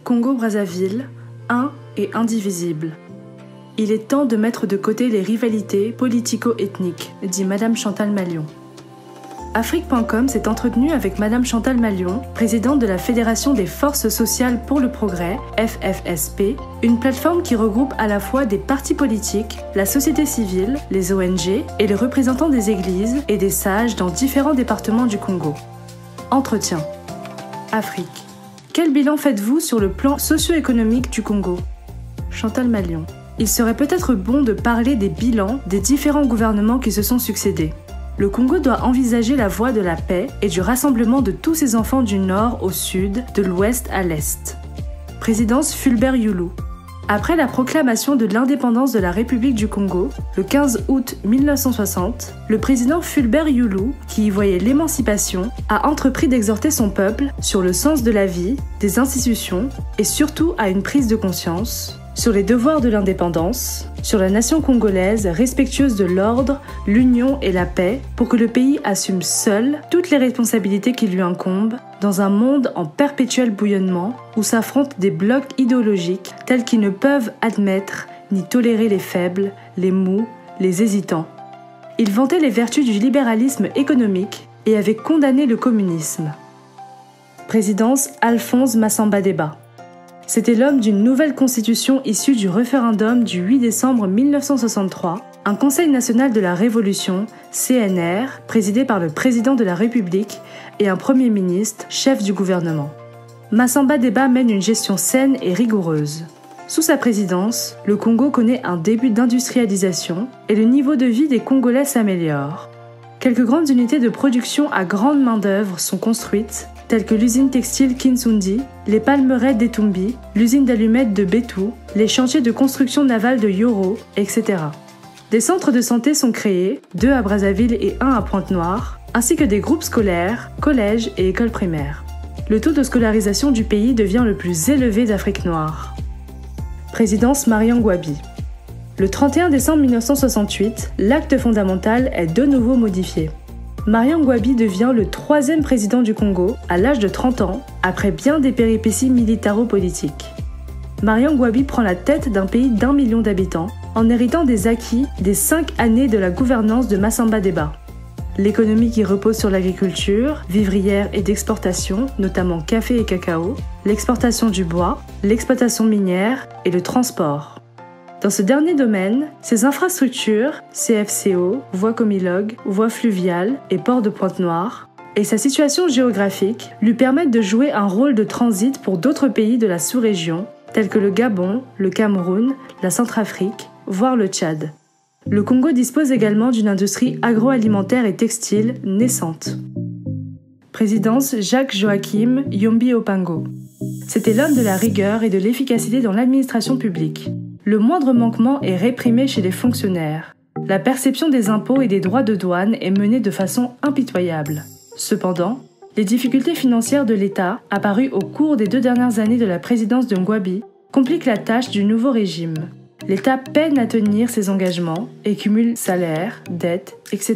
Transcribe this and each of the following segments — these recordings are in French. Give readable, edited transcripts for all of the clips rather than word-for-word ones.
Congo-Brazzaville, un et indivisible. Il est temps de mettre de côté les rivalités politico-ethniques, dit Madame Chantal Malion. Afrique.com s'est entretenu avec Madame Chantal Malion, présidente de la Fédération des Forces Sociales pour le Progrès, FFSP, une plateforme qui regroupe à la fois des partis politiques, la société civile, les ONG et les représentants des églises et des sages dans différents départements du Congo. Entretien. Afrique. Quel bilan faites-vous sur le plan socio-économique du Congo ? Chantal Malion. Il serait peut-être bon de parler des bilans des différents gouvernements qui se sont succédés. Le Congo doit envisager la voie de la paix et du rassemblement de tous ses enfants du nord au sud, de l'ouest à l'est. Présidence Fulbert Youlou. Après la proclamation de l'indépendance de la République du Congo, le 15 août 1960, le président Fulbert Youlou, qui y voyait l'émancipation, a entrepris d'exhorter son peuple sur le sens de la vie, des institutions et surtout à une prise de conscience sur les devoirs de l'indépendance, sur la nation congolaise respectueuse de l'ordre, l'union et la paix pour que le pays assume seul toutes les responsabilités qui lui incombent dans un monde en perpétuel bouillonnement où s'affrontent des blocs idéologiques tels qu'ils ne peuvent admettre ni tolérer les faibles, les mous, les hésitants. Il vantait les vertus du libéralisme économique et avait condamné le communisme. Présidence Alphonse Massamba-Déba. C'était l'homme d'une nouvelle constitution issue du référendum du 8 décembre 1963, un Conseil national de la Révolution, CNR, présidé par le président de la République et un Premier ministre, chef du gouvernement. Massamba-Déba mène une gestion saine et rigoureuse. Sous sa présidence, le Congo connaît un début d'industrialisation et le niveau de vie des Congolais s'améliore. Quelques grandes unités de production à grande main-d'œuvre sont construites, telles que l'usine textile Kinsundi, les palmeraies d'Etumbi, l'usine d'allumettes de Betou, les chantiers de construction navale de Yoro, etc. Des centres de santé sont créés, 2 à Brazzaville et 1 à Pointe-Noire, ainsi que des groupes scolaires, collèges et écoles primaires. Le taux de scolarisation du pays devient le plus élevé d'Afrique noire. Présidence Marian Gouabi. Le 31 décembre 1968, l'acte fondamental est de nouveau modifié. Marian Gouabi devient le 3e président du Congo à l'âge de 30 ans, après bien des péripéties militaro-politiques. Marian Gouabi prend la tête d'un pays d'1 million d'habitants, en héritant des acquis des 5 années de la gouvernance de Massamba-Déba. L'économie qui repose sur l'agriculture, vivrière et d'exportation, notamment café et cacao, l'exportation du bois, l'exploitation minière et le transport. Dans ce dernier domaine, ses infrastructures, CFCO, voies Comilogue, voies fluviales et port de Pointe-Noire, et sa situation géographique lui permettent de jouer un rôle de transit pour d'autres pays de la sous-région, tels que le Gabon, le Cameroun, la Centrafrique, voire le Tchad. Le Congo dispose également d'une industrie agroalimentaire et textile naissante. Présidence Jacques-Joachim Yombi Opango. C'était l'homme de la rigueur et de l'efficacité dans l'administration publique. Le moindre manquement est réprimé chez les fonctionnaires. La perception des impôts et des droits de douane est menée de façon impitoyable. Cependant, les difficultés financières de l'État, apparues au cours des 2 dernières années de la présidence de Gouabi, compliquent la tâche du nouveau régime. L'État peine à tenir ses engagements et cumule salaires, dettes, etc.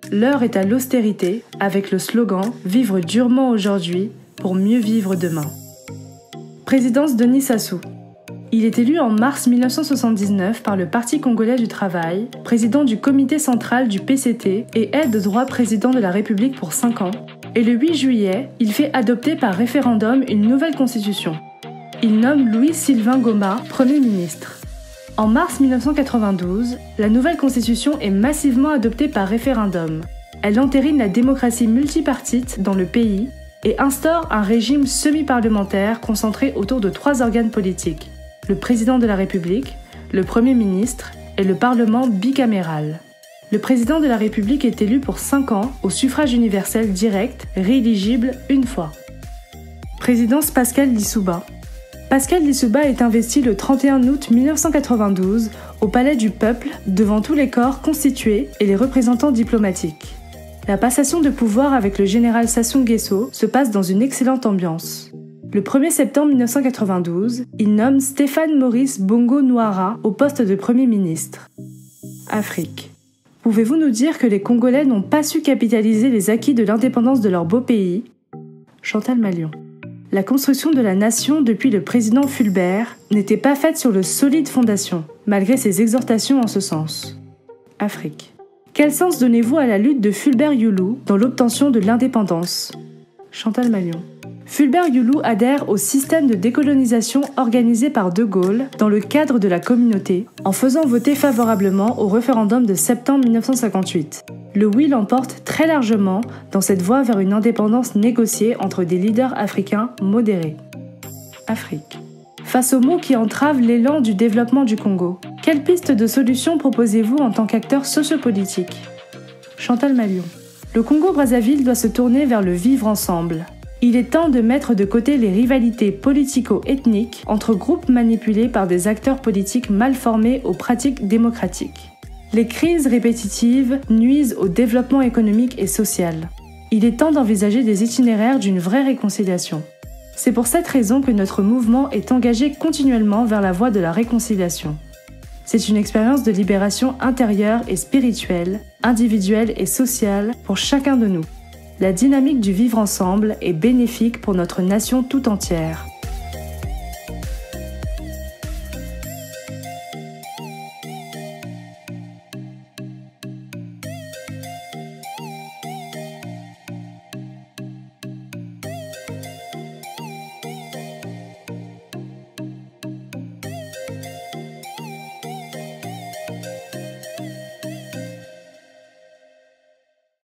L'heure est à l'austérité, avec le slogan « Vivre durement aujourd'hui pour mieux vivre demain ». Présidence Denis Sassou. Il est élu en mars 1979 par le Parti congolais du travail, président du comité central du PCT et est de droit président de la République pour 5 ans. Et le 8 juillet, il fait adopter par référendum une nouvelle constitution. Il nomme Louis-Sylvain Goma Premier ministre. En mars 1992, la nouvelle constitution est massivement adoptée par référendum. Elle entérine la démocratie multipartite dans le pays et instaure un régime semi-parlementaire concentré autour de 3 organes politiques. Le président de la République, le Premier ministre et le Parlement bicaméral. Le président de la République est élu pour 5 ans au suffrage universel direct, rééligible une fois. Présidence Pascal Lissouba. Pascal Lissouba est investi le 31 août 1992 au Palais du Peuple devant tous les corps constitués et les représentants diplomatiques. La passation de pouvoir avec le général Sassou Nguesso se passe dans une excellente ambiance. Le 1er septembre 1992, il nomme Stéphane Maurice Bongo Nouara au poste de Premier ministre. Afrique. Pouvez-vous nous dire que les Congolais n'ont pas su capitaliser les acquis de l'indépendance de leur beau pays ? Chantal Malion. la construction de la nation depuis le président Fulbert n'était pas faite sur de solides fondations, malgré ses exhortations en ce sens. Afrique. Quel sens donnez-vous à la lutte de Fulbert-Youlou dans l'obtention de l'indépendance? Chantal Mallion. Fulbert-Youlou adhère au système de décolonisation organisé par De Gaulle dans le cadre de la communauté, en faisant voter favorablement au référendum de septembre 1958. Le oui l'emporte très largement dans cette voie vers une indépendance négociée entre des leaders africains modérés. Afrique. Face aux maux qui entravent l'élan du développement du Congo, quelle piste de solution proposez-vous en tant qu'acteur sociopolitique? Chantal Mallion. Le Congo-Brazzaville doit se tourner vers le vivre ensemble. Il est temps de mettre de côté les rivalités politico-ethniques entre groupes manipulés par des acteurs politiques mal formés aux pratiques démocratiques. Les crises répétitives nuisent au développement économique et social. Il est temps d'envisager des itinéraires d'une vraie réconciliation. C'est pour cette raison que notre mouvement est engagé continuellement vers la voie de la réconciliation. C'est une expérience de libération intérieure et spirituelle, individuelle et sociale pour chacun de nous. La dynamique du vivre ensemble est bénéfique pour notre nation tout entière.